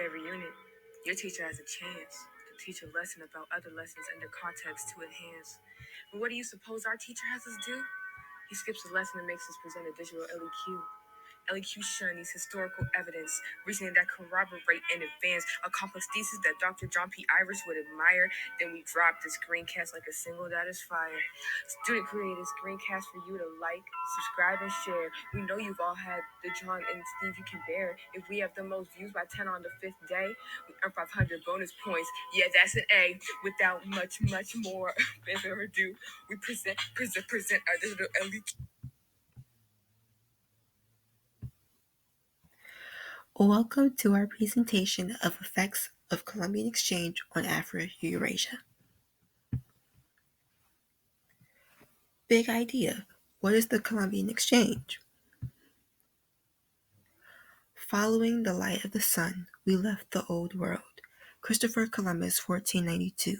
every unit, your teacher has a chance to teach a lesson about other lessons and their context to enhance. But what do you suppose our teacher has us do? He skips the lesson and makes us present a digital LEQ. Elocution needs historical evidence, reasoning that corroborate and advance a complex thesis that Dr. John P. Irish would admire. Then we drop the screencast like a single that is fire. Student created screencast for you to like, subscribe, and share. We know you've all had the John and Steve you can bear. If we have the most views by 10 on the 5th day, we earn 500 bonus points. Yeah, that's an A. Without much more further ado, we present our digital LEQ. Welcome to our presentation of effects of Columbian exchange on Afro-Eurasia. Big idea. What is the Columbian exchange? Following the light of the sun, we left the old world. Christopher Columbus, 1492.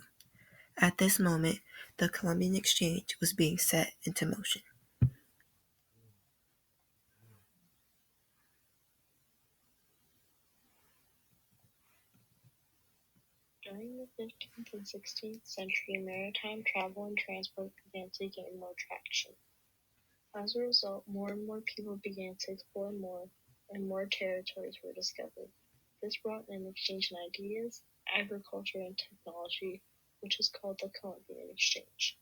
At this moment, the Columbian exchange was being set into motion. During the 15th and 16th century, maritime travel and transport began to gain more traction. As a result, more and more people began to explore more, and more territories were discovered. This brought an exchange in ideas, agriculture, and technology, which is called the Columbian Exchange.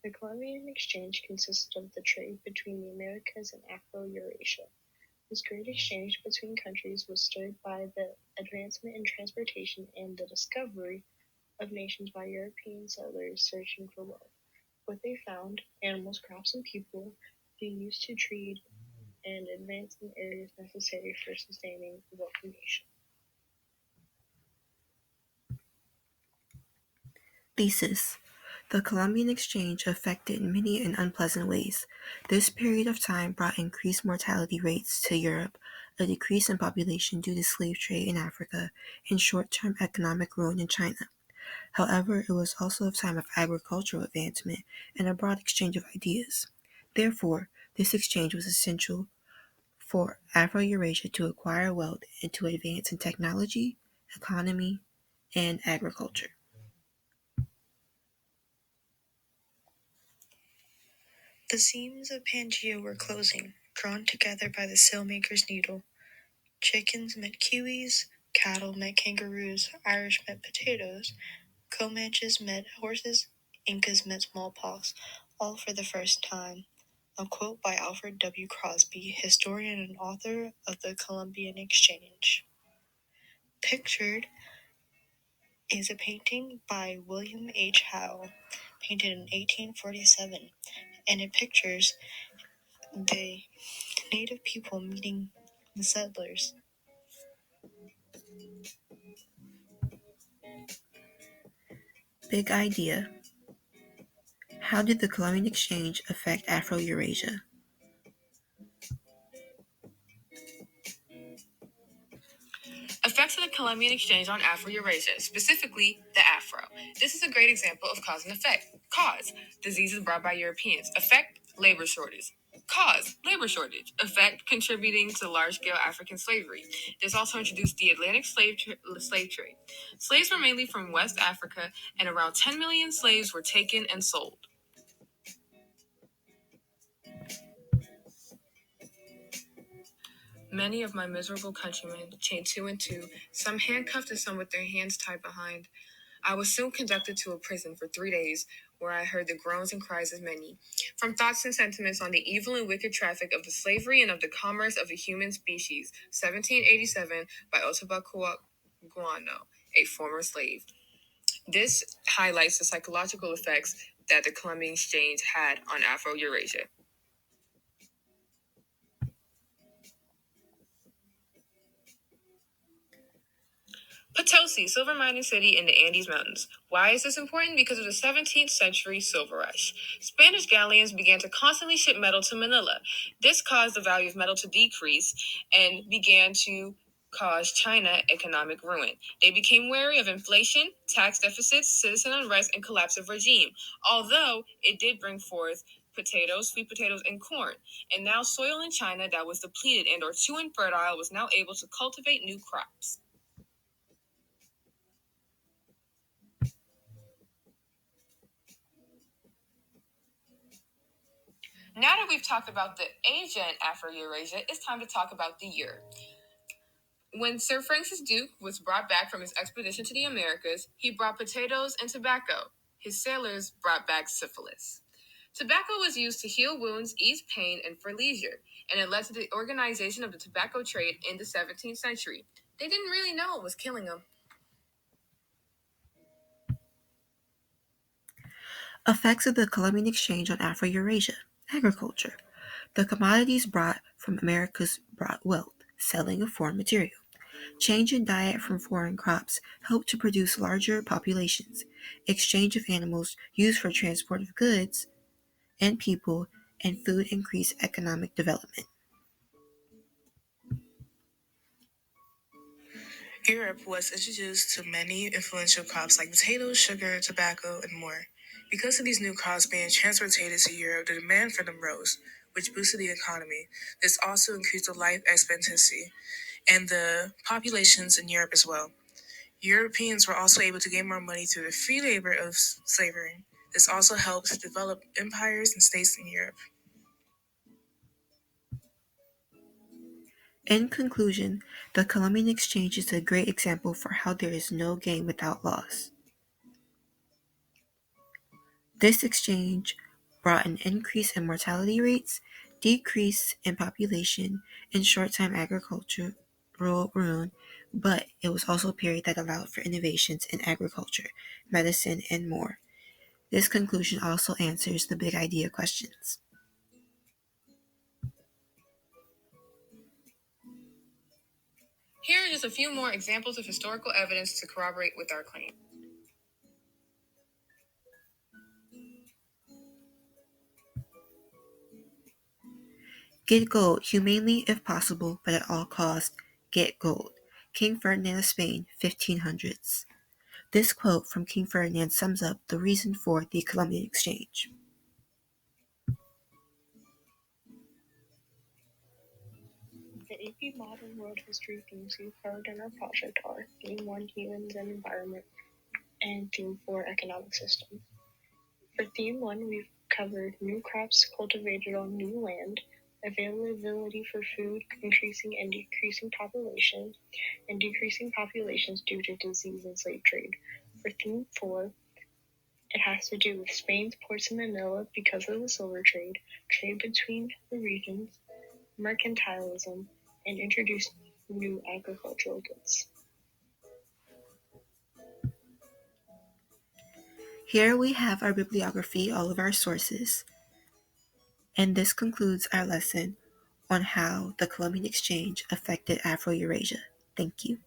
The Columbian Exchange consisted of the trade between the Americas and Afro-Eurasia. This great exchange between countries was stirred by the advancement in transportation and the discovery of nations by European settlers searching for wealth. What they found, animals, crops, and people, they used to trade and advance in areas necessary for sustaining a wealthy nation. Thesis. The Columbian exchange affected many in unpleasant ways. This period of time brought increased mortality rates to Europe, a decrease in population due to slave trade in Africa, and short-term economic ruin in China. However, it was also a time of agricultural advancement and a broad exchange of ideas. Therefore, this exchange was essential for Afro-Eurasia to acquire wealth and to advance in technology, economy, and agriculture. The seams of Pangea were closing, drawn together by the sailmaker's needle. Chickens met kiwis, cattle met kangaroos, Irish met potatoes, Comanches met horses, Incas met smallpox, all for the first time. A quote by Alfred W. Crosby, historian and author of the Columbian Exchange. Pictured is a painting by William H. Howe, painted in 1847, and it pictures the native people meeting the settlers. Big idea. How did the Columbian exchange affect Afro-Eurasia? Effects of the Columbian exchange on Afro-Eurasia, specifically the Afro. This is a great example of cause and effect. Cause: diseases brought by Europeans. Effect: labor shortage. Cause: labor shortage. Effect: contributing to large-scale African slavery. This also introduced the Atlantic slave trade. Slaves were mainly from West Africa, and around 10 million slaves were taken and sold. Many of my miserable countrymen, chained 2 and 2, some handcuffed and some with their hands tied behind. I was soon conducted to a prison for 3 days, where I heard the groans and cries of many, from thoughts and sentiments on the evil and wicked traffic of the slavery and of the commerce of the human species. 1787 by Otabakuwa Guano, a former slave. This highlights the psychological effects that the Columbian exchange had on Afro-Eurasia. Potosi, silver mining city in the Andes Mountains. Why is this important? Because of the 17th century silver rush. Spanish galleons began to constantly ship metal to Manila. This caused the value of metal to decrease and began to cause China economic ruin. They became wary of inflation, tax deficits, citizen unrest, and collapse of regime, although it did bring forth potatoes, sweet potatoes, and corn. And now soil in China that was depleted and or too infertile was now able to cultivate new crops. Now that we've talked about the Asia and Afro-Eurasia, it's time to talk about the Europe. When Sir Francis Drake was brought back from his expedition to the Americas, he brought potatoes and tobacco. His sailors brought back syphilis. Tobacco was used to heal wounds, ease pain, and for leisure, and it led to the organization of the tobacco trade in the 17th century. They didn't really know what was killing them. Effects of the Columbian exchange on Afro-Eurasia. Agriculture. The commodities brought from Americas brought wealth, selling of foreign material. Change in diet from foreign crops helped to produce larger populations. Exchange of animals used for transport of goods and people and food increased economic development. Europe was introduced to many influential crops like potatoes, sugar, tobacco, and more. Because of these new crops being transported to Europe, the demand for them rose, which boosted the economy. This also increased the life expectancy and the populations in Europe as well. Europeans were also able to gain more money through the free labor of slavery. This also helped develop empires and states in Europe. In conclusion, the Columbian exchange is a great example for how there is no gain without loss. This exchange brought an increase in mortality rates, decrease in population, and short-time agricultural ruin, but it was also a period that allowed for innovations in agriculture, medicine, and more. This conclusion also answers the big idea questions. Here are just a few more examples of historical evidence to corroborate with our claim. Get gold, humanely if possible, but at all costs, get gold. King Ferdinand of Spain, 1500s. This quote from King Ferdinand sums up the reason for the Columbian exchange. The AP Modern World History themes we've covered in our project are Theme 1, Humans and Environment, and Theme 4, Economic System. For Theme 1, we've covered new crops cultivated on new land, availability for food, increasing and decreasing population, and decreasing populations due to disease and slave trade. For Theme 4, it has to do with Spain's ports in Manila because of the silver trade, trade between the regions, mercantilism, and introduced new agricultural goods. Here we have our bibliography, all of our sources, and this concludes our lesson on how the Columbian exchange affected Afro-Eurasia. Thank you.